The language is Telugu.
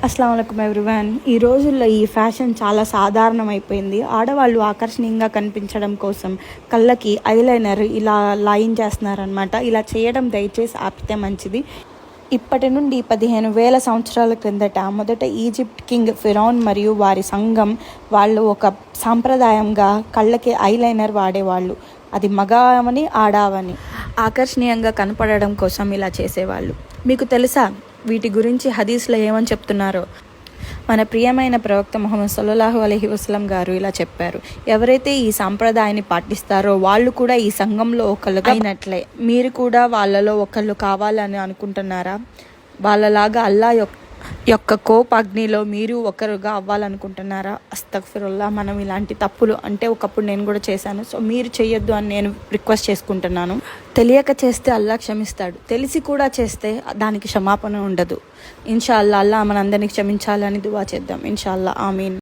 అస్సలాము అలైకుం ఎవ్రీవన్. ఈ రోజుల్లో ఈ ఫ్యాషన్ చాలా సాధారణమైపోయింది. ఆడవాళ్ళు ఆకర్షణీయంగా కనిపించడం కోసం కళ్ళకి ఐలైనర్ ఇలా లైన్ చేస్తున్నారనమాట. ఇలా చేయడం దయచేసి ఆపితే మంచిది. ఇప్పటి నుండి 15,000 సంవత్సరాల క్రిందట మొదట ఈజిప్ట్ కింగ్ ఫిరౌన్ మరియు వారి సంఘం వాళ్ళు ఒక సాంప్రదాయంగా కళ్ళకి ఐలైనర్ వాడేవాళ్ళు. అది మగవని ఆడవని ఆకర్షణీయంగా కనపడడం కోసం ఇలా చేసేవాళ్ళు. మీకు తెలుసా వీటి గురించి హదీస్లో ఏమని చెప్తున్నారో? మన ప్రియమైన ప్రవక్త ముహమ్మద్ సల్లల్లాహు అలైహి వసల్లం గారు ఇలా చెప్పారు, ఎవరైతే ఈ సాంప్రదాయాన్ని పాటిస్తారో వాళ్ళు కూడా ఈ సంఘంలో ఒకళ్ళుగా అయినట్లే. మీరు కూడా వాళ్ళలో ఒకళ్ళు కావాలని అనుకుంటున్నారా? వాళ్ళలాగా అల్లా యొక్క కోపాగ్నిలో మీరు ఒకరుగా అవ్వాలనుకుంటున్నారా? అస్తగ్ఫిరుల్లా. మనం ఇలాంటి తప్పులు అంటే ఒకప్పుడు నేను కూడా చేశాను. సో మీరు చేయొద్దు అని నేను రిక్వెస్ట్ చేసుకుంటున్నాను. తెలియక చేస్తే అల్లా క్షమిస్తాడు, తెలిసి కూడా చేస్తే దానికి క్షమాపణ ఉండదు. ఇన్షా అల్లా మనందరినీ క్షమించాలని దువా చేద్దాం. ఇన్షా అల్లా. ఆమీన్.